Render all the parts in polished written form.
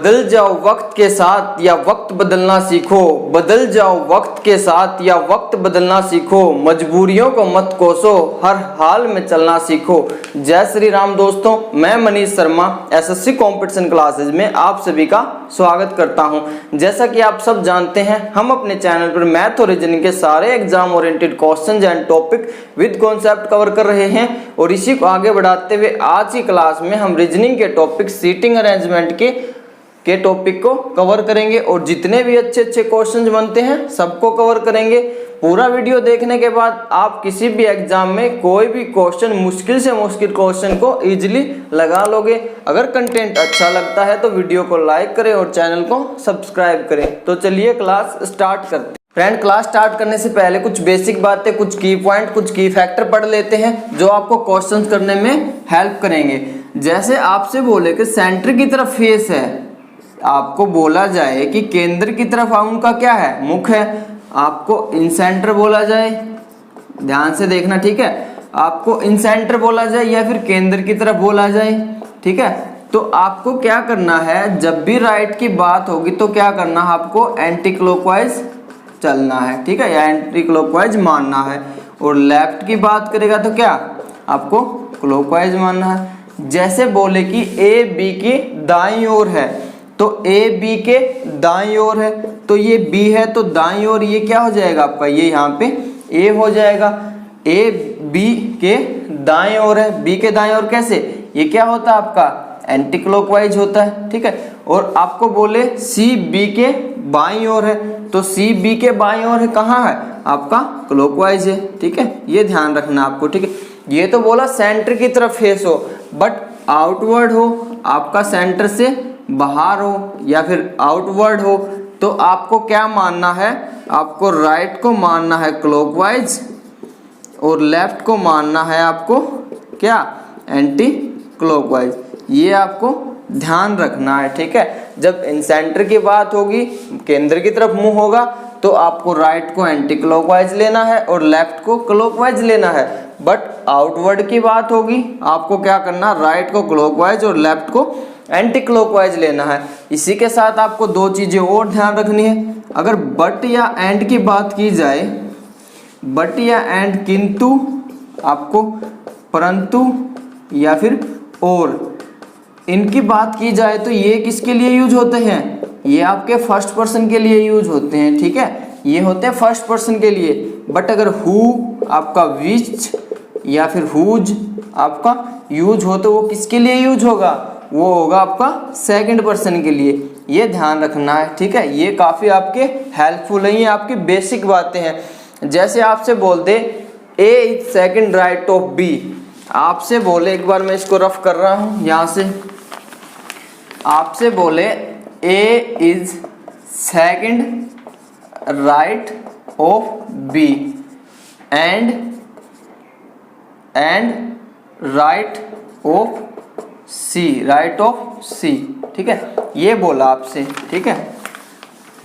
बदल जाओ वक्त के साथ या वक्त बदलना सीखो, बदल जाओ वक्त के साथ या वक्त बदलना सीखो, मजबूरियों को मत कोसो, हर हाल में चलना सीखो। जय श्री राम दोस्तों, मैं Manish Sharma SSC competition classes में आप सभी का स्वागत करता हूं। जैसा कि आप सब जानते हैं, हम अपने चैनल पर मैथ और रीजनिंग के सारे exam oriented questions and topic with concept cover कर रहे हैं और इसी को आगे बढ़ाते हुए आज की क्लास में हम रीजनिंग के टॉपिक सीटिंग अरेंजमेंट के टॉपिक को कवर करेंगे और जितने भी अच्छे अच्छे क्वेश्चंस बनते हैं सबको कवर करेंगे। पूरा वीडियो देखने के बाद आप किसी भी एग्जाम में कोई भी क्वेश्चन, मुश्किल से मुश्किल क्वेश्चन को इजीली लगा लोगे। अगर कंटेंट अच्छा लगता है तो वीडियो को लाइक करें और चैनल को सब्सक्राइब करें। तो चलिए क्लास स्टार्ट करते हैं। फ्रेंड, क्लास स्टार्ट करने से पहले कुछ बेसिक बातें, कुछ की पॉइंट, कुछ की फैक्टर पढ़ लेते हैं जो आपको क्वेश्चंस करने में हेल्प करेंगे। जैसे आपसे बोले कि सेंटर की तरफ फेस है, आपको बोला जाए कि केंद्र की तरफ उनका क्या है, मुख है, आपको इन सेंटर बोला जाए, ध्यान से देखना, ठीक है। आपको इन सेंटर बोला जाए या फिर केंद्र की तरफ बोला जाए, ठीक है। तो आपको क्या करना है, जब भी राइट की बात होगी तो क्या करना है, आपको एंटी क्लॉकवाइज चलना है, ठीक है, या एंटी क्लॉकवाइज मानना है। और लेफ्ट की बात करेगा तो क्या, आपको क्लॉकवाइज मानना है। जैसे बोले कि ए बी की दाईं ओर है, तो ए बी के दाईं ओर है, तो ये बी है तो दाईं ओर ये क्या हो जाएगा आपका, ये यहाँ पे ए हो जाएगा। ए बी के दाईं ओर है, बी के दाईं ओर कैसे, ये क्या होता है आपका एंटी क्लॉकवाइज होता है, ठीक है। और आपको बोले सी बी के बाईं ओर है, तो सी बी के बाईं ओर है, कहाँ है आपका क्लॉकवाइज है, ठीक है। ये ध्यान रखना आपको, ठीक है। ये तो बोला सेंटर की तरफ फेस हो, बट आउटवर्ड हो, आपका सेंटर से बाहर हो या फिर आउटवर्ड हो, तो आपको क्या मानना है, आपको राइट को मानना है क्लॉकवाइज और लेफ्ट को मानना है आपको क्या, एंटी क्लॉकवाइज। ये आपको ध्यान रखना है, ठीक है। जब इन सेंटर की बात होगी, केंद्र की तरफ मुंह होगा, तो आपको राइट को एंटी क्लॉकवाइज लेना है और लेफ्ट को क्लॉकवाइज लेना है। बट आउटवर्ड की बात होगी, आपको क्या करना, राइट को क्लॉकवाइज और लेफ्ट को एंटी क्लॉकवाइज लेना है। इसी के साथ आपको दो चीजें और ध्यान रखनी है। अगर बट या एंड की बात की जाए, बट या एंड, किंतु, आपको परंतु या फिर और, इनकी बात की जाए तो ये किसके लिए यूज होते हैं, ये आपके फर्स्ट पर्सन के लिए यूज होते हैं, ठीक है। ये होते हैं फर्स्ट पर्सन के लिए। बट अगर हु आपका विच या फिर हुज आपका यूज हो तो वो किसके लिए यूज होगा, वो होगा आपका सेकंड पर्सन के लिए। ये ध्यान रखना है, ठीक है। ये काफ़ी आपके हेल्पफुल है, ये आपकी बेसिक बातें हैं। जैसे आपसे बोलते A is second right of B, आपसे बोले, एक बार मैं इसको रफ कर रहा हूँ यहाँ से, आपसे बोले A is second right of B and right of C, right of C, ठीक है। ये बोला आपसे, ठीक है।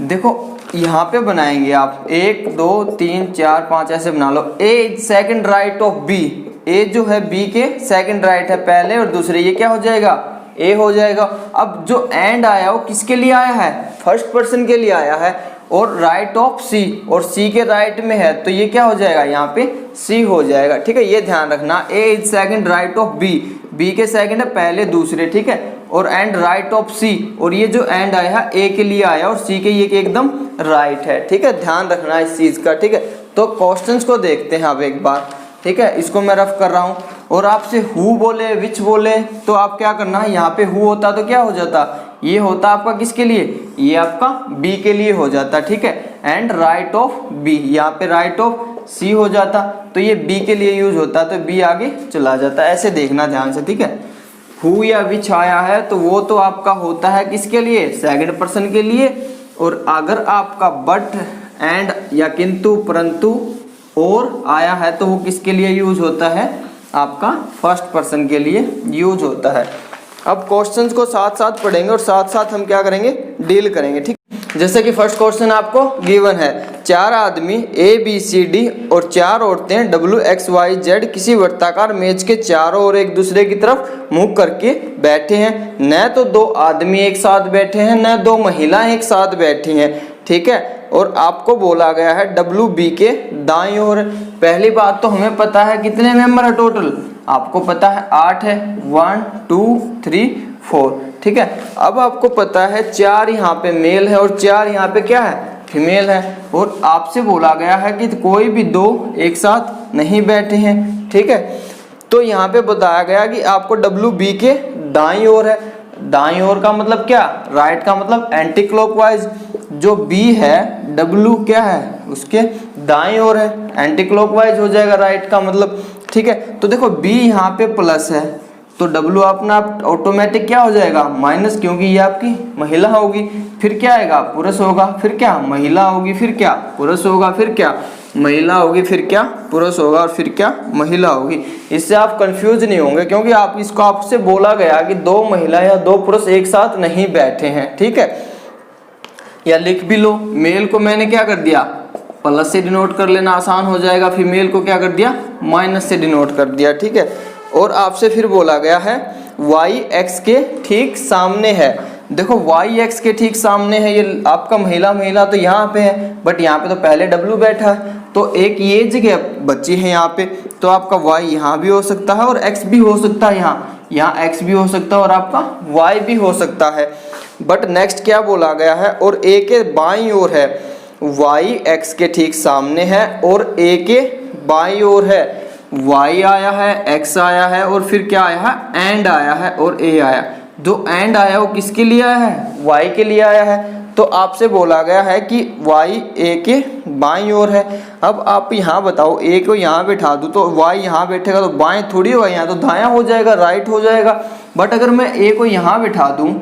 देखो यहाँ पे बनाएंगे आप 1 2 3 4 5 ऐसे बना लो। ए सेकंड राइट ऑफ बी, ए जो है बी के सेकंड राइट है पहले और दूसरे, ये क्या हो जाएगा, ए हो जाएगा। अब जो एंड आया वो किसके लिए आया है, फर्स्ट पर्सन के लिए आया है। और राइट ऑफ सी, और सी के राइट में है तो ये क्या हो जाएगा, यहाँ पे सी हो जाएगा, ठीक है। ये ध्यान रखना, A is second right of B, B के सेकंड है पहले दूसरे, ठीक है। और एंड राइट ऑफ सी, और ये जो एंड आया है ए के लिए आया और सी के ये एकदम राइट है, ठीक है। ध्यान रखना इस चीज का, ठीक है। तो क्वेश्चंस को देखते हैं अब एक बार, ठीक है। इसको मैं रफ कर रहा हूँ और आपसे हु बोले, विच बोले, तो आप क्या करना है, यहाँ पे हु होता तो क्या हो जाता, ये होता आपका किसके लिए, ये आपका बी के लिए हो जाता, ठीक है। एंड राइट ऑफ बी, यहाँ पे राइट ऑफ सी हो जाता, तो ये बी के लिए यूज होता, तो बी आगे चला जाता। ऐसे देखना ध्यान से, ठीक है। हु या विच आया है तो वो तो आपका होता है किसके लिए, सेकंड पर्सन के लिए। और अगर आपका बट, एंड या किंतु, परंतु, और आया है तो वो किसके लिए यूज होता है, आपका फर्स्ट पर्सन के लिए यूज होता है। अब क्वेश्चंस को साथ साथ पढ़ेंगे और साथ साथ हम क्या करेंगे, डील करेंगे, ठीक। जैसे कि फर्स्ट क्वेश्चन आपको गिवन है, 4 आदमी ABCD और 4 औरतें WXYZ किसी वर्ताकार मेज के चारों ओर एक दूसरे की तरफ मुंह करके बैठे हैं। न तो 2 आदमी एक साथ बैठे हैं, न 2 महिलाएं एक साथ बैठी हैं, ठीक है। और आपको बोला गया है WB के दाईं ओर। पहली बात तो हमें पता है कितने मेंबर है टोटल, आपको पता है 8 है, 1 2 3 4, ठीक है। अब आपको पता है 4 यहाँ पे मेल है और 4 यहाँ पे क्या है, फीमेल है। और आपसे बोला गया है कि कोई भी 2 एक साथ नहीं बैठे हैं, ठीक है। तो यहाँ पे बताया गया कि आपको WB के दाईं ओर है। दाईं ओर का मतलब क्या, राइट का मतलब एंटी क्लॉकवाइज। जो B है, W क्या है, उसके दाईं ओर है, एंटी क्लॉकवाइज हो जाएगा राइट का मतलब, ठीक है। तो देखो B यहाँ पे प्लस है तो W अपना ऑटोमेटिक क्या हो जाएगा, माइनस, क्योंकि ये आपकी महिला होगी। फिर क्या आएगा, पुरुष होगा, फिर क्या महिला होगी, फिर क्या पुरुष होगा, फिर क्या महिला होगी, फिर क्या पुरुष होगा और फिर क्या महिला होगी। इससे आप कंफ्यूज नहीं होंगे क्योंकि आप इसको आपसे बोला गया कि 2 महिला या 2 पुरुष एक साथ नहीं बैठे हैं, ठीक है। या लिख भी लो, मेल को मैंने क्या कर दिया, प्लस से डिनोट कर लेना आसान हो जाएगा, फीमेल को क्या कर दिया, माइनस से डिनोट कर दिया, ठीक है। और आपसे फिर बोला गया है y x के ठीक सामने है। देखो y x के ठीक सामने है, ये आपका महिला तो यहाँ पे है, बट यहाँ पे तो पहले W बैठा है, तो एक ये जगह बची है यहाँ पे, तो आपका y यहाँ भी हो सकता है और x भी हो सकता है, यहाँ x भी हो सकता है और आपका y भी हो सकता है। बट नेक्स्ट क्या बोला गया है, और a के बाईं ओर है, y x के ठीक सामने है और a के बाईं ओर है, y आया है, x आया है और फिर क्या आया है, एंड आया है और a आया। जो एंड आया वो किसके लिए आया है, y के लिए आया है। तो आपसे बोला गया है कि y a के बाईं ओर है। अब आप यहाँ बताओ, a को यहाँ बैठा दूँ तो y यहाँ बैठेगा तो बाएं थोड़ी होगा, यहाँ तो दायां हो जाएगा, राइट हो जाएगा। बट अगर मैं a को यहाँ बैठा दूँ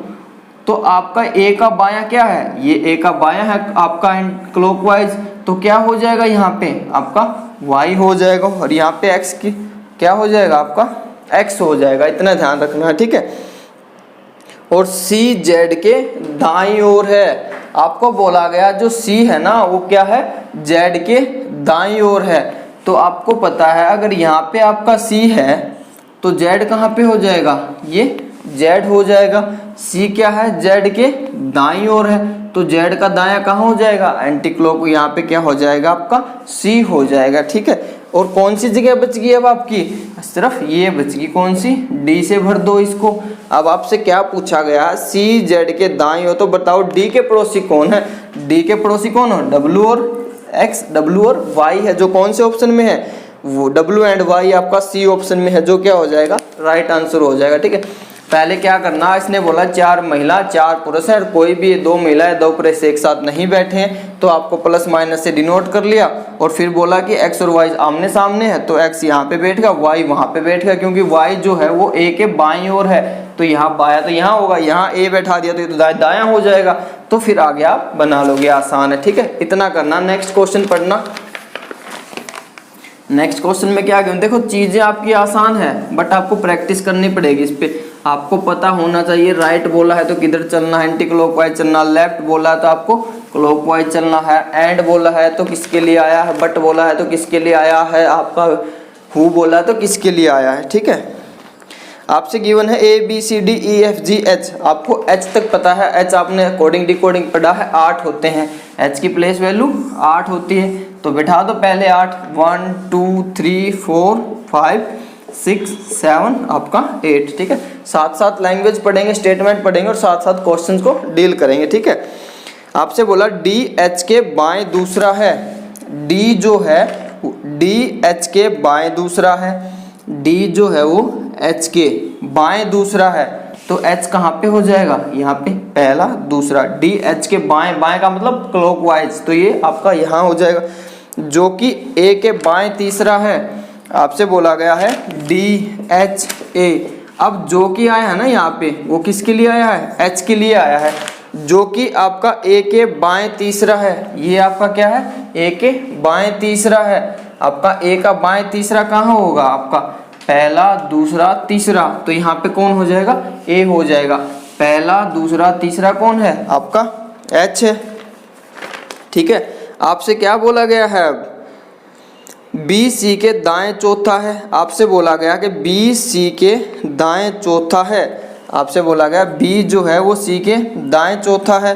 तो आपका a का बायां क्या है, ये a का बायां है आपका क्लॉकवाइज, तो क्या हो जाएगा यहाँ पे आपका y हो जाएगा और यहाँ पे x की क्या हो जाएगा, आपका x हो जाएगा। इतना ध्यान रखना है, ठीक है। और C Z के दाईं ओर है। आपको बोला गया जो C है ना वो क्या है, Z के दाईं ओर है। तो आपको पता है अगर यहाँ पे आपका C है तो Z कहाँ पे हो जाएगा, ये Z हो जाएगा। C क्या है, Z के दाईं ओर है, तो Z का दायां कहाँ हो जाएगा, एंटी क्लॉक, यहाँ पे क्या हो जाएगा आपका C हो जाएगा, ठीक है। और कौन सी जगह बच गई अब आपकी, सिर्फ ये बच गई, कौन सी, D से भर दो इसको। अब आपसे क्या पूछा गया, C Z के दाईं ओर, तो बताओ D के पड़ोसी कौन है, D के पड़ोसी कौन हो, W और X, W और Y है, जो कौन से ऑप्शन में है, वो W एंड Y आपका C ऑप्शन में है, जो क्या हो जाएगा, राइट आंसर हो जाएगा, ठीक है। पहले क्या करना, इसने बोला 4 महिला 4 पुरुष है, कोई भी 2 महिलाएं 2 पुरुष एक साथ नहीं बैठे हैं, तो आपको प्लस माइनस से डिनोट कर लिया। और फिर बोला कि x और y आमने सामने है, तो x यहाँ पे बैठेगा, y वहाँ पे बैठेगा, क्योंकि y जो है वो a के बाईं ओर है, तो यहाँ बाया तो यहाँ होगा, यहाँ a बैठा दिया तो ये तो दायां हो जाएगा। तो फिर आगे आप बना लोगे, आसान है, ठीक है। इतना करना। नेक्स्ट क्वेश्चन पढ़ना। नेक्स्ट क्वेश्चन में क्या करें, देखो चीजें आपकी आसान है बट आपको प्रैक्टिस करनी पड़ेगी इस पे। आपको पता होना चाहिए राइट बोला है तो किधर चलना है, एंटी क्लॉकवाइज चलना, लेफ्ट बोला है तो आपको क्लॉकवाइज चलना है, एंड बोला है तो किसके लिए आया है, बट बोला है तो किसके लिए आया है, आपका हु बोला है तो किसके लिए आया है, ठीक है। आपसे गिवन है A B C D E F G H, आपको H तक पता है, H आपने कोडिंग डिकोडिंग पढ़ा है, 8 होते हैं, H की प्लेस वैल्यू 8 होती है, तो बैठा दो पहले 8, 1 2 3 4 5 6 7 आपका 8, ठीक है। साथ साथ लैंग्वेज पढ़ेंगे, स्टेटमेंट पढ़ेंगे और साथ साथ क्वेश्चंस को डील करेंगे, ठीक है। आपसे बोला D H के बाएं दूसरा है, D जो है D H के बाएं दूसरा है, D जो है वो H के बाएं दूसरा है, तो H कहाँ पे हो जाएगा, यहाँ पे पहला दूसरा, D H के बाएं, बाएं का मतलब क्लॉकवाइज, तो ये आपका यहाँ हो जाएगा। जो कि A के बाएं तीसरा है, आपसे बोला गया है D H A। अब जो कि आया है ना यहाँ पे, वो किसके लिए आया है, H के लिए आया है। जो कि आपका A के बाएं तीसरा है, ये आपका क्या है, A के बाएं तीसरा है। आपका A का बाएं तीसरा कहाँ होगा, आपका पहला दूसरा तीसरा, तो यहाँ पे कौन हो जाएगा, A हो जाएगा। पहला दूसरा तीसरा कौन है, आपका H है, ठीक है, आपसे क्या बोला गया है, बी सी के दाएं चौथा है। आपसे बोला गया कि बी सी के दाएं चौथा है। आपसे बोला गया बी जो है वो सी के दाएं चौथा है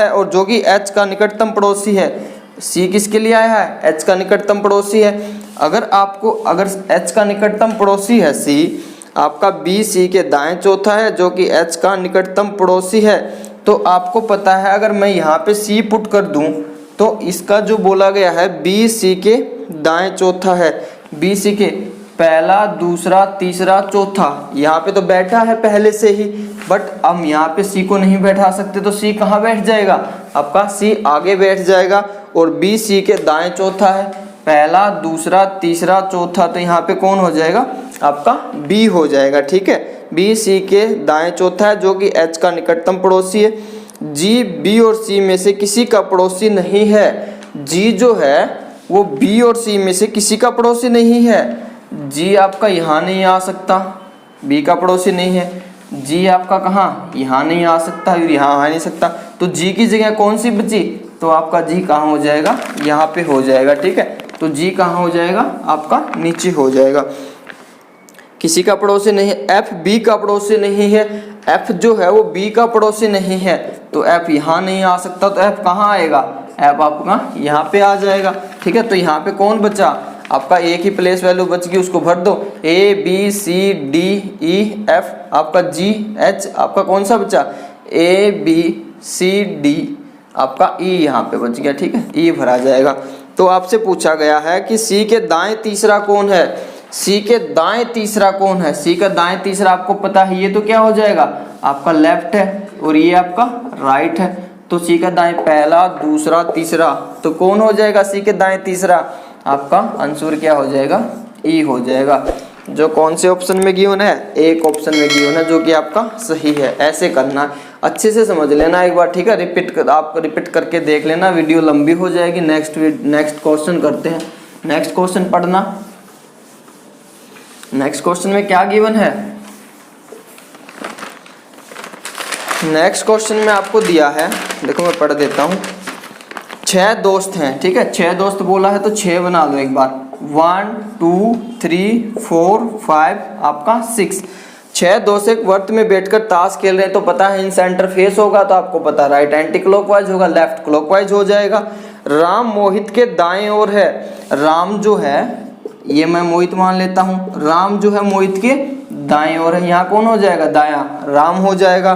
और जो कि एच का निकटतम पड़ोसी है। सी किसके लिए आया है, एच का निकटतम पड़ोसी है। अगर एच का निकटतम पड़ोसी है सी, आपका बी सी के दाएं चौथा है जो कि एच का निकटतम पड़ोसी है, तो आपको पता है अगर मैं यहाँ पे सी पुट कर दूं तो इसका जो बोला गया है बी सी के दाएं चौथा है। बी सी के पहला, दूसरा, तीसरा, चौथा, यहाँ पे तो बैठा है पहले से ही, बट हम यहाँ पे सी को नहीं बैठा सकते, तो सी कहाँ बैठ जाएगा, आपका सी आगे बैठ जाएगा और बी सी के दाएं चौथा है। पहला, दूसरा, तीसरा, चौथा, तो यहाँ पे कौन हो जाएगा, आपका बी हो जाएगा। ठीक है, बी सी के दाएं चौथा है जो कि एच का निकटतम पड़ोसी है। जी बी और सी में से किसी का पड़ोसी नहीं है। जी जो है वो बी और सी में से किसी का पड़ोसी नहीं है। जी आपका यहाँ नहीं आ सकता, बी का पड़ोसी नहीं है। जी आपका कहाँ, यहाँ नहीं आ सकता, यहाँ आ नहीं सकता, तो जी की जगह कौन सी बची, तो आपका जी कहाँ हो जाएगा, यहाँ पे हो जाएगा। ठीक है, तो जी कहाँ हो जाएगा, आपका नीचे हो जाएगा। किसी का पड़ोसी नहीं है, एफ बी का पड़ोसी नहीं है। एफ जो है वो बी का पड़ोसी नहीं है, तो एफ यहाँ नहीं आ सकता, तो एफ कहाँ आएगा, एफ आपका यहाँ पे आ जाएगा। ठीक है, तो यहाँ पे कौन बचा, आपका एक ही प्लेस वैल्यू बच गई, उसको भर दो। A B C D E F, आपका जी एच आपका कौन सा बचा, ए बी सी डी, आपका ई यहाँ पे बच गया। ठीक है, ई भरा जाएगा। तो आपसे पूछा गया है कि सी के दाएं तीसरा कौन है, सी के दाएं तीसरा कौन है। सी का दाएं तीसरा आपको पता है, ये तो क्या हो जाएगा, आपका लेफ्ट है और ये आपका राइट है। तो सी का दाएं पहला, दूसरा, तीसरा, तो कौन हो जाएगा सी के दाएं तीसरा, आपका आंसर क्या हो जाएगा, ई हो जाएगा। जो कौन से ऑप्शन में गिवन है, एक ऑप्शन में गिवन है जो कि आपका सही है। ऐसे करना है, अच्छे से समझ लेना एक बार। ठीक है, आप रिपीट करके देख लेना, वीडियो लंबी हो जाएगी। नेक्स्ट क्वेश्चन करते हैं। नेक्स्ट क्वेश्चन पढ़ना। नेक्स्ट क्वेश्चन में क्या गिवन है, नेक्स्ट क्वेश्चन में आपको दिया है, देखो मैं पढ़ देता हूँ। 6 दोस्त हैं। ठीक है, 6 दोस्त बोला है तो 6 बना लो एक बार। 1 2 3 4 5 आपका 6। 6 दोस्त एक वर्त में बैठकर ताश खेल रहे हैं, तो पता है इन सेंटर फेस होगा, तो आपको पता राइट एंटी क्लॉकवाइज होगा, लेफ्ट क्लॉकवाइज हो जाएगा। राम मोहित के दाएं ओर है। राम जो है, ये मैं मोहित मान लेता हूँ, राम जो है मोहित के दाएं ओर है, यहाँ कौन हो जाएगा, दायां, राम हो जाएगा।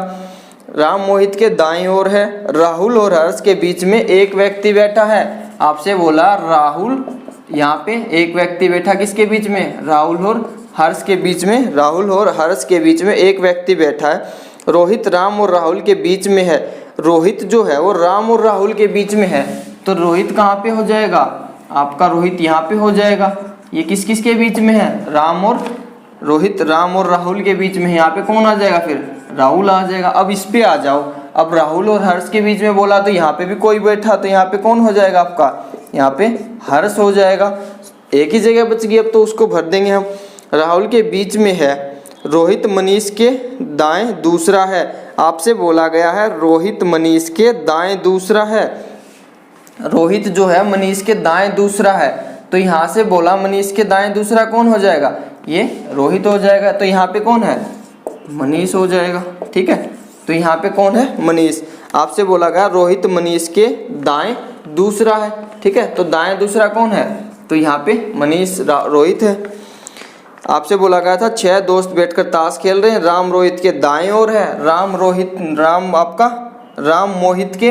राम मोहित के दाएं ओर है। राहुल और हर्ष के बीच में एक व्यक्ति बैठा है। आपसे बोला राहुल, यहाँ पे एक व्यक्ति बैठा, किसके बीच में, राहुल और हर्ष के बीच में। राहुल और हर्ष के बीच में एक व्यक्ति बैठा है। रोहित राम और राहुल के बीच में है। रोहित जो है वो राम और राहुल के बीच में है, तो रोहित कहाँ पे हो जाएगा, आपका रोहित यहाँ पे हो जाएगा। ये किस किस के बीच में है, राम और रोहित, राम और राहुल के बीच में। यहाँ पे कौन आ जाएगा, फिर राहुल आ जाएगा। अब इस पे आ जाओ। अब राहुल और हर्ष के बीच में बोला, तो यहाँ पे भी कोई बैठा, तो यहाँ पे कौन हो जाएगा, आपका यहाँ पे हर्ष हो जाएगा। एक ही जगह बच गई, अब तो उसको भर देंगे हम। राहुल के बीच में है। रोहित मनीष के दाएं दूसरा है। आपसे बोला गया है रोहित मनीष के दाएं दूसरा है। रोहित जो है मनीष के दाएं दूसरा है, तो यहाँ से बोला मनीष के दाएं दूसरा कौन हो जाएगा, ये रोहित हो जाएगा। तो यहाँ पे कौन है, मनीष हो जाएगा। ठीक है, तो यहाँ पे कौन है, मनीष। आपसे बोला गया रोहित मनीष के दाएं दूसरा है। ठीक है, तो दाएं दूसरा कौन है, तो यहाँ पे मनीष रोहित है। आपसे बोला गया था 6 दोस्त बैठकर ताश खेल रहे हैं। राम रोहित के दाएं ओर है। राम आपका राम मोहित के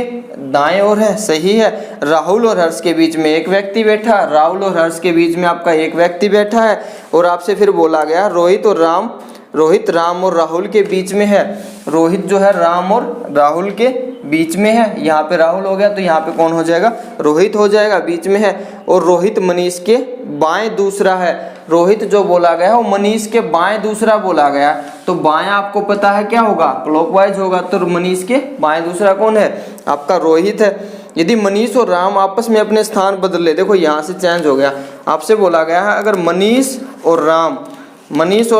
दाएं ओर है, सही है। राहुल और हर्ष के बीच में एक व्यक्ति बैठा। राहुल और हर्ष के बीच में आपका एक व्यक्ति बैठा है। और आपसे फिर बोला गया रोहित राम और राहुल के बीच में है। रोहित जो है राम और राहुल के बीच में है। यहाँ पे राहुल हो गया, तो यहाँ पे कौन हो जाएगा, रोहित हो जाएगा, बीच में है। और रोहित मनीष के बाएं दूसरा है। रोहित जो बोला गया वो मनीष के बाएं दूसरा बोला गया, तो बाएं आपको पता है क्या होगा, क्लॉकवाइज होगा। तो मनीष के बाएं दूसरा कौन है, आपका रोहित है। यदि मनीष और राम आपस में अपने स्थान बदल ले, देखो यहाँ से चेंज हो गया। आपसे बोला गया है अगर मनीष और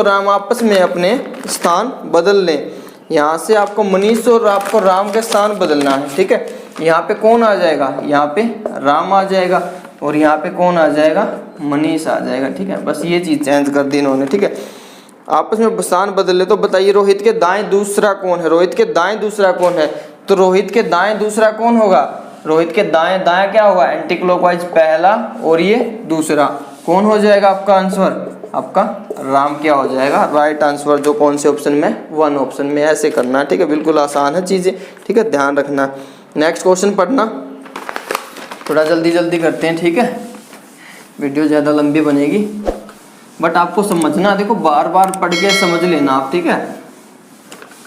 राम आपस में अपने स्थान बदल लें, यहाँ से आपको मनीष और आपको राम के स्थान बदलना है। ठीक है, यहाँ पे कौन आ जाएगा, यहाँ पे राम आ जाएगा और यहाँ पे कौन आ जाएगा, मनीष आ जाएगा। ठीक है, बस ये चीज़ चेंज कर दी इन्होंने। ठीक है, आपस में स्थान बदल ले। तो बताइए रोहित के दाएं दूसरा कौन है, रोहित के दाएं दूसरा कौन है, तो रोहित के दाएं दूसरा कौन होगा, रोहित के दाएं दाएं क्या होगा, एंटी क्लॉकवाइज पहला और ये दूसरा, कौन हो जाएगा आपका आंसर, आपका राम क्या हो जाएगा, राइट आंसर। जो कौन से ऑप्शन में, 1 ऑप्शन में। ऐसे करना है। ठीक है, बिल्कुल आसान है चीज़ें। ठीक है, ध्यान रखना। नेक्स्ट क्वेश्चन पढ़ना, थोड़ा जल्दी जल्दी करते हैं। ठीक है, वीडियो ज़्यादा लंबी बनेगी बट आपको समझना, देखो बार बार पढ़ के समझ लेना आप। ठीक है,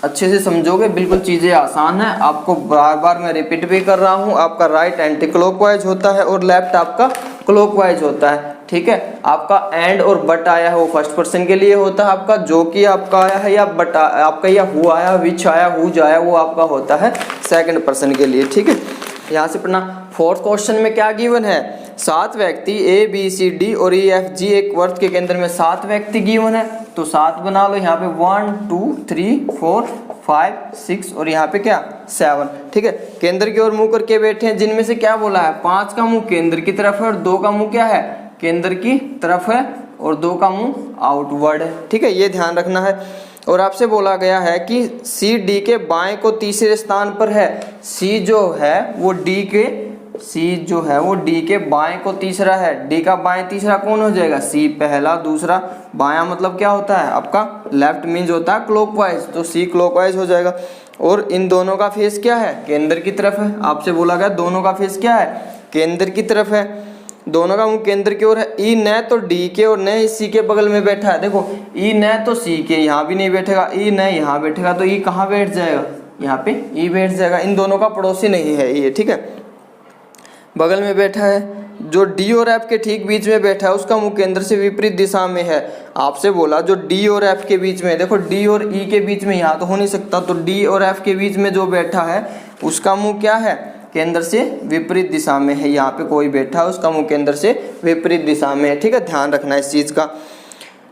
अच्छे से समझोगे, बिल्कुल चीज़ें आसान है। आपको बार बार मैं रिपीट भी कर रहा हूँ, आपका राइट एंटी क्लॉकवाइज होता है और लेफ्ट आपका क्लॉकवाइज होता है। ठीक है, आपका एंड और बट आया है वो फर्स्ट पर्सन के लिए होता है, आपका जो कि आपका आया है या बट आपका या हु आया, विच आया, हुज आया, वो आपका होता है सेकंड पर्सन के लिए। ठीक है, यहाँ से पढ़ना। फोर्थ क्वेश्चन में क्या गिवन है, 7 व्यक्ति ए बी सी डी और ई एफ जी, एक वर्त के केंद्र में 7 व्यक्ति गिवन है, तो 7 बना लो। यहाँ पे 1 2 3 4 5 6 और यहाँ पे क्या 7। ठीक है, केंद्र की ओर मुंह करके बैठे हैं, जिनमें से क्या बोला है, 5 का मुंह केंद्र की तरफ है और 2 का मुंह क्या है, केंद्र की तरफ है और 2 का मुंह आउटवर्ड है। ठीक है, ये ध्यान रखना है। और आपसे बोला गया है कि सी डी के बाएं को तीसरे स्थान पर है, सी जो है वो डी के बाएं को तीसरा है, डी का बाएं तीसरा कौन हो जाएगा, सी पहला दूसरा, बायां मतलब क्या होता है आपका लेफ्ट मीन्स होता है क्लॉकवाइज, तो सी क्लॉकवाइज हो जाएगा। और इन दोनों का फेस क्या है, केंद्र की तरफ है। आपसे बोला गया दोनों का फेस क्या है, केंद्र की तरफ है, दोनों का मुंह केंद्र की ओर है। ई न तो डी के और न सी के बगल में बैठा है। देखो ई न तो सी के यहाँ भी नहीं बैठेगा, ई न यहाँ बैठेगा, तो ई कहाँ बैठ जाएगा, यहाँ पे ई बैठ जाएगा। इन दोनों का पड़ोसी नहीं है ये। ठीक है, बगल में बैठा है। जो डी और एफ के ठीक बीच में बैठा है उसका मुंह केंद्र से विपरीत दिशा में है। आपसे बोला जो डी और एफ के बीच में, देखो डी और ई के बीच में यहाँ तो हो नहीं सकता, तो डी और एफ के बीच में जो बैठा है उसका मुंह क्या है, केंद्र से विपरीत दिशा में है। यहाँ पे कोई बैठा है उसका मुंह केंद्र से विपरीत दिशा में है। ठीक है, ध्यान रखना इस चीज़ का।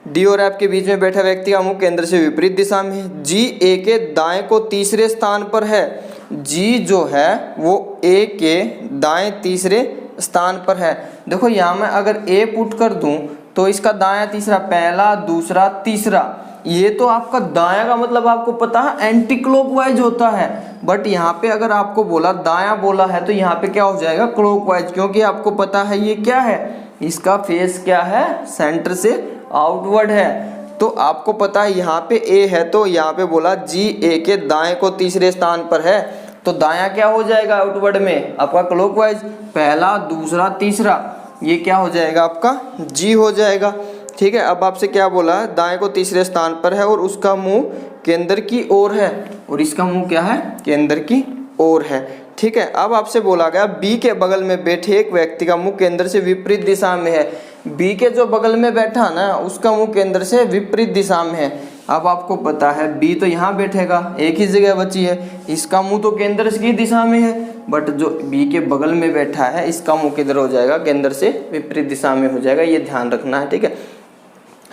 डी और एफ के बीच में बैठा व्यक्ति का मुंह केंद्र से विपरीत दिशा में है। जी ए के दाएं को तीसरे स्थान पर है, जी जो है वो ए के दाएं तीसरे स्थान पर है। देखो यहाँ मैं अगर ए पुट कर दूं तो इसका दायां तीसरा, पहला दूसरा तीसरा, ये तो आपका दायां का मतलब आपको पता है एंटी क्लॉकवाइज होता है, बट यहाँ पे अगर आपको बोला दायां बोला है तो यहाँ पे क्या हो जाएगा, क्लॉकवाइज, क्योंकि आपको पता है ये क्या है, इसका फेस क्या है, सेंटर से आउटवर्ड है। तो आपको पता है यहाँ पे ए है तो यहाँ पे बोला जी ए के दाएं को तीसरे स्थान पर है, तो दायां क्या हो जाएगा आउटवर्ड में आपका क्लॉकवाइज, पहला दूसरा तीसरा, ये क्या हो जाएगा आपका जी हो जाएगा। ठीक है, अब आपसे क्या बोला है, दाएं को तीसरे स्थान पर है और उसका मुंह केंद्र की ओर है और इसका मुंह क्या है, केंद्र की ओर है। ठीक है, अब आपसे बोला गया बी के बगल में बैठे एक व्यक्ति का मुंह केंद्र से विपरीत दिशा में है। बी के जो बगल में बैठा ना उसका मुंह केंद्र से विपरीत दिशा में है। अब आपको पता है बी तो यहाँ बैठेगा, एक ही जगह बची है, इसका मुंह तो केंद्र की दिशा में है, बट जो बी के बगल में बैठा है इसका मुंह किधर हो जाएगा, केंद्र से विपरीत दिशा में हो जाएगा, ये ध्यान रखना है। ठीक है,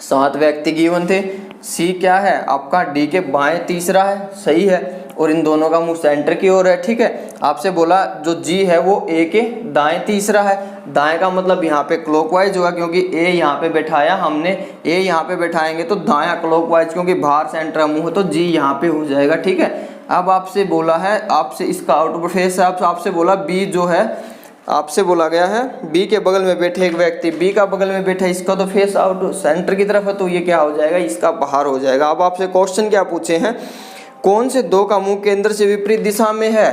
7 व्यक्ति गिवन थे, सी क्या है आपका डी के बाएं तीसरा है, सही है, और इन दोनों का मुंह सेंटर की ओर है। ठीक है, आपसे बोला जो जी है वो ए के दाएं तीसरा है, दाएं का मतलब यहाँ पे क्लॉकवाइज होगा क्योंकि ए यहाँ पे बैठाया हमने, ए यहाँ पे बैठाएंगे तो दायां क्लॉकवाइज, क्योंकि बाहर सेंटर मुंह तो जी यहाँ पे हो जाएगा। ठीक है, अब आपसे बोला है, आपसे इसका आउटपुट फेस है, आपसे बोला बी जो है, आपसे बोला गया है बी के बगल में बैठे एक व्यक्ति, बी का बगल में बैठा, इसका तो फेस आउट सेंटर की तरफ है, तो ये क्या हो जाएगा, इसका बाहर हो जाएगा। अब आपसे क्वेश्चन क्या पूछे हैं, कौन से दो का मुंह केंद्र से विपरीत दिशा में है,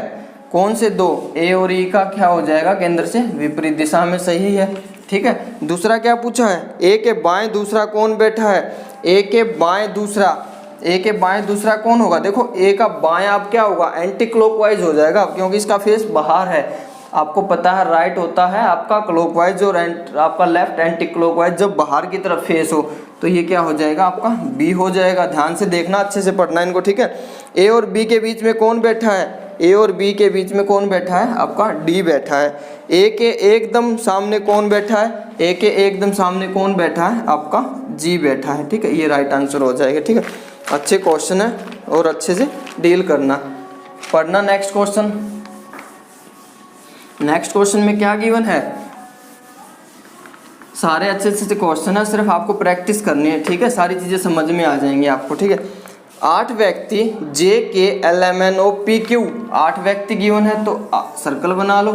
कौन से दो, ए और ई का क्या हो जाएगा, केंद्र से विपरीत दिशा में, सही है। ठीक है, दूसरा क्या पूछा है, ए के बाएं दूसरा कौन बैठा है, ए के बाएं दूसरा, ए के बाएं दूसरा कौन होगा, देखो ए का बाएं आप क्या होगा, एंटी क्लॉकवाइज हो जाएगा क्योंकि इसका फेस बाहर है। आपको पता है राइट होता है आपका क्लॉकवाइज और आपका लेफ्ट एंटी क्लॉकवाइज, जब बाहर की तरफ फेस हो तो ये क्या हो जाएगा आपका बी हो जाएगा। ध्यान से देखना, अच्छे से पढ़ना इनको। ठीक है, ए और बी के बीच में कौन बैठा है, ए और बी के बीच में कौन बैठा है, आपका डी बैठा है। ए के एकदम सामने कौन बैठा है, ए के एकदम सामने कौन बैठा है, आपका जी बैठा है। ठीक है, ये राइट आंसर हो जाएगा। ठीक है, अच्छे क्वेश्चन है और अच्छे से डील करना, पढ़ना। नेक्स्ट क्वेश्चन, नेक्स्ट क्वेश्चन में क्या गिवन है, सारे अच्छे अच्छे क्वेश्चन है, सिर्फ आपको प्रैक्टिस करनी है, ठीक है, सारी चीज़ें समझ में आ जाएंगी आपको, ठीक है। 8 व्यक्ति J K L M N O P Q, 8 व्यक्ति गिवन है तो सर्कल बना लो,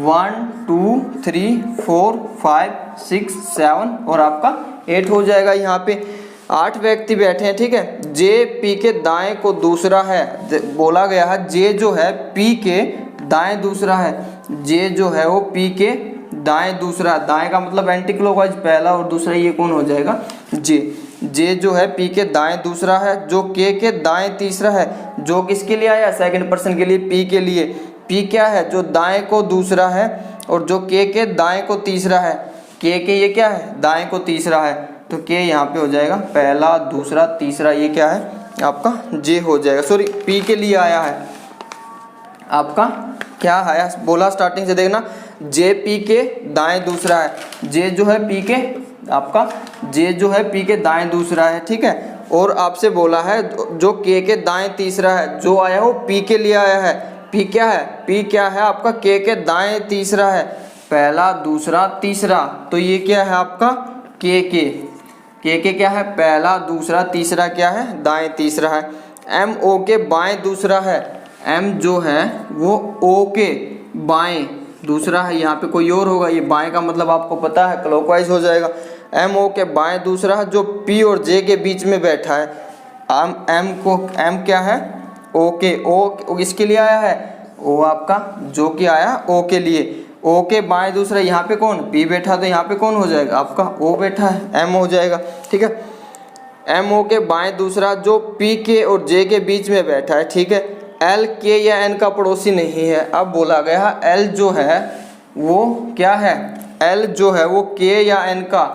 1 2 3 4 5 6 7 और आपका 8 हो जाएगा। यहाँ पे 8 व्यक्ति बैठे हैं, ठीक है। जे पी के दाएं को दूसरा है, बोला गया है जे जो है पी के दाएं दूसरा है, जे जो है वो पी के दाएं दूसरा, दाएं का मतलब एंटी क्लॉकवाइज पहला और दूसरा, ये कौन हो जाएगा जे जो है पी के दाएं दूसरा है, जो के दाएं तीसरा है, जो किसके लिए आया सेकंड पर्सन के लिए, पी के लिए। पी क्या है, जो दाएं को दूसरा है, और जो के दाएं को तीसरा है, के ये क्या है दाएं को तीसरा है, तो के यहाँ पे हो जाएगा पहला दूसरा तीसरा, ये क्या है आपका जे हो जाएगा। सॉरी पी के लिए आया है आपका, क्या आया बोला स्टार्टिंग से देखना, जे पी के दाएं दूसरा है, जे जो है पी के आपका, जे जो है पी के दाएं दूसरा है, ठीक है। और आपसे बोला है जो के दाएं तीसरा है, जो आया वो पी के लिए आया है, पी क्या है, पी क्या है आपका के दाएं तीसरा है, पहला दूसरा तीसरा, तो ये क्या है आपका के क्या है पहला दूसरा तीसरा, क्या है दाएं तीसरा है। एम ओ के बाएं दूसरा है, एम जो है वो ओ के बाएं दूसरा है, यहाँ पे कोई और होगा, ये बाएं का मतलब आपको पता है क्लॉकवाइज हो जाएगा। एम ओ के बाएं दूसरा है, जो पी और जे के बीच में बैठा है, एम क्या है ओ के, ओ इसके लिए आया है, ओ आपका जो कि आया ओ के लिए, ओ के बाएं दूसरा, यहाँ पे कौन पी बैठा, तो यहाँ पे कौन हो जाएगा आपका ओ बैठा है, एम हो जाएगा, ठीक है। एम ओ के बाएं दूसरा जो पी के और जे के बीच में बैठा है, ठीक है। एल के या एन का पड़ोसी नहीं है, अब बोला गया एल जो है वो क्या है, एल जो है वो के या एन का,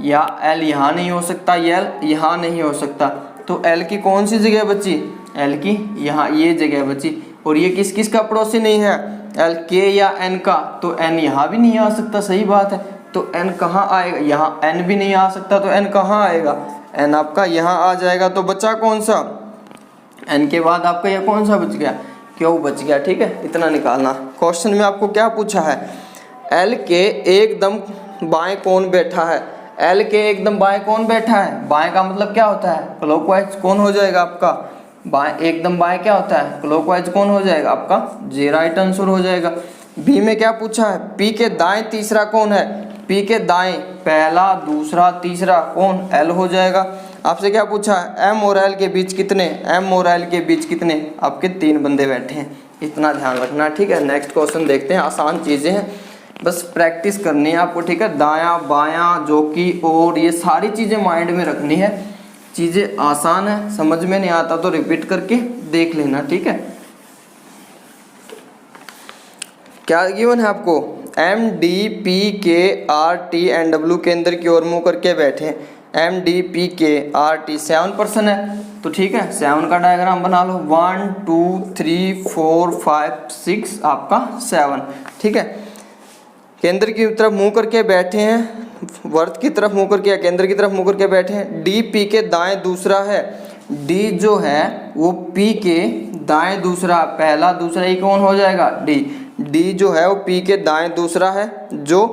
या एल यहाँ नहीं हो सकता, एल यहाँ नहीं हो सकता, तो एल की कौन सी जगह बची, एल की यहाँ ये जगह बची, और ये किस किस का पड़ोसी नहीं है, एल के या एन का, तो एन यहाँ भी नहीं आ सकता, सही बात है, तो एन कहाँ आएगा, यहाँ एन भी नहीं आ सकता, तो एन कहाँ आएगा, एन आपका यहाँ आ जाएगा, तो बचा कौन सा, एन के बाद आपका यह कौन सा बच गया, क्यों बच गया, ठीक है, इतना निकालना। क्वेश्चन में आपको क्या पूछा है, एल के एकदम बाएं कौन बैठा है, एल के एकदम बाएं कौन बैठा है, बाएं का मतलब क्या होता है क्लॉकवाइज कौन हो जाएगा आपका, बाएं एकदम बाएं क्या होता है क्लॉकवाइज कौन हो जाएगा आपका जे, राइट आंसर हो जाएगा। बी में क्या पूछा है, पी के दाएं तीसरा कौन है, पी के दाएं पहला दूसरा तीसरा कौन, एल हो जाएगा। आपसे क्या पूछा है, एम और एल के बीच कितने, एम और एल के बीच कितने, आपके 3 बंदे बैठे हैं, इतना ध्यान रखना, ठीक है। नेक्स्ट क्वेश्चन देखते हैं, आसान चीज़ें हैं, बस प्रैक्टिस करनी है आपको, ठीक है। दायां बायां जो कि और ये सारी चीज़ें माइंड में रखनी है, चीज़ें आसान है, समझ में नहीं आता तो रिपीट करके देख लेना, ठीक है। क्या गिवन है आपको, एम डी पी के आर टी एंड डब्ल्यू केंद्र की ओर मुंह करके बैठे हैं, एम डी पी के आर टी 7 पर्सन है, तो ठीक है 7 का डायग्राम बना लो, 1 2 3 4 5 6 आपका 7, ठीक है। केंद्र की तरफ मुंह करके बैठे हैं, वर्त की तरफ मुंह करके या केंद्र की तरफ मुंह करके बैठे हैं। डी पी के दाएं दूसरा है, डी जो है वो पी के दाएं दूसरा, पहला दूसरा ये कौन हो जाएगा डी, डी जो है वो पी के दाएं दूसरा है, जो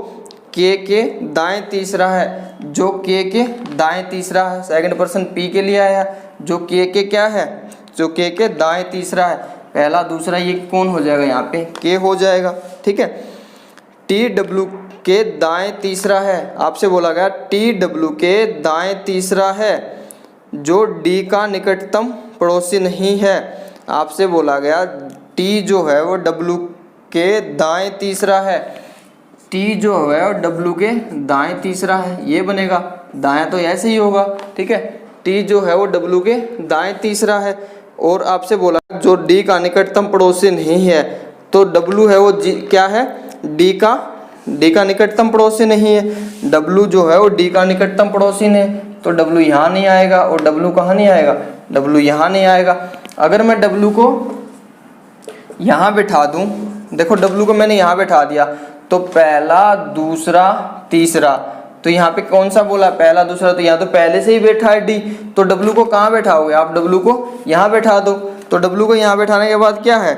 के दाएं तीसरा है, जो के दाएं तीसरा है, सेकंड पर्सन पी के लिए आया, जो के क्या है, जो के दाएं तीसरा है, पहला दूसरा ये कौन हो जाएगा यहाँ पे के हो जाएगा, ठीक है। टी डब्ल्यू के दाएं तीसरा है, आपसे बोला गया टी डब्ल्यू के दाएं तीसरा है, जो डी का निकटतम पड़ोसी नहीं है, आपसे बोला गया टी जो है वो डब्ल्यू के दाएं तीसरा है, टी जो है वो डब्ल्यू के दाएं तीसरा है, ये बनेगा, दाएं तो ऐसे ही होगा, ठीक है। टी जो है वो डब्ल्यू के दाएं तीसरा है, और आपसे बोला जो डी का निकटतम पड़ोसी नहीं है, तो डब्ल्यू है वो क्या है डी का निकटतम पड़ोसी नहीं है, डब्ल्यू जो है वो डी का निकटतम पड़ोसी ने, तो डब्ल्यू यहाँ नहीं आएगा, और डब्ल्यू कहाँ नहीं आएगा, डब्ल्यू यहाँ नहीं आएगा। अगर मैं डब्ल्यू को यहाँ बैठा दूँ, देखो डब्ल्यू को मैंने यहाँ बैठा दिया, तो पहला दूसरा तीसरा, तो यहाँ पे कौन सा बोला पहला दूसरा, तो यहाँ तो पहले से ही बैठा है डी, तो डब्ल्यू को कहाँ बैठाओगे आप, डब्ल्यू को यहाँ बैठा दो, तो डब्ल्यू को यहाँ बैठाने के बाद क्या है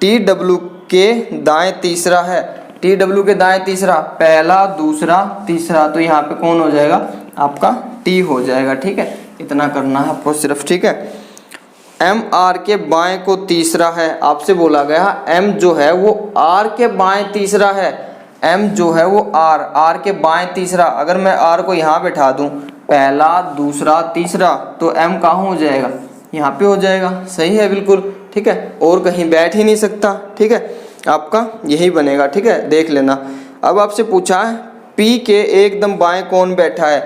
टी डब्ल्यू के दाएं तीसरा है, टी डब्ल्यू के दाएं तीसरा, पहला दूसरा तीसरा, तो यहाँ पे कौन हो जाएगा आपका टी हो जाएगा। ठीक है, इतना करना है आपको सिर्फ। ठीक है, एम आर के बाएं को तीसरा है, आपसे बोला गया एम जो है वो आर के बाएं तीसरा है, एम जो है वो आर के बाएं तीसरा। अगर मैं आर को यहाँ बैठा दूं, पहला दूसरा तीसरा, तो एम कहाँ हो जाएगा, यहाँ पे हो जाएगा। सही है बिल्कुल। ठीक है, और कहीं बैठ ही नहीं सकता। ठीक है, आपका यही बनेगा। ठीक है, देख लेना। अब आपसे पूछा है पी के एकदम बाएं कौन बैठा है,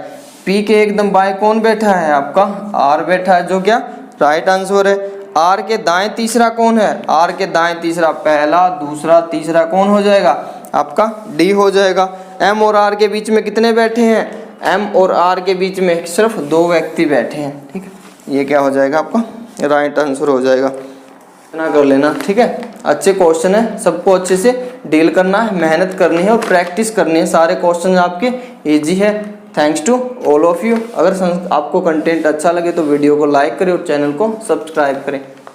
पी के एकदम बाएं कौन बैठा है, आपका आर बैठा है, जो क्या राइट आंसर है। आर के दाएं तीसरा कौन है, आर के दाएं तीसरा, पहला दूसरा तीसरा, कौन हो जाएगा आपका डी हो जाएगा। एम और आर के बीच में कितने बैठे हैं, एम और आर के बीच में सिर्फ 2 व्यक्ति बैठे हैं। ठीक है, ये क्या हो जाएगा आपका राइट आंसर हो जाएगा। इतना कर लेना। ठीक है, अच्छे क्वेश्चन है, सबको अच्छे से डील करना है, मेहनत करनी है और प्रैक्टिस करनी है। सारे क्वेश्चन आपके इजी है। Thanks to all of you. अगर आपको कंटेंट अच्छा लगे तो वीडियो को लाइक करें और चैनल को सब्सक्राइब करें।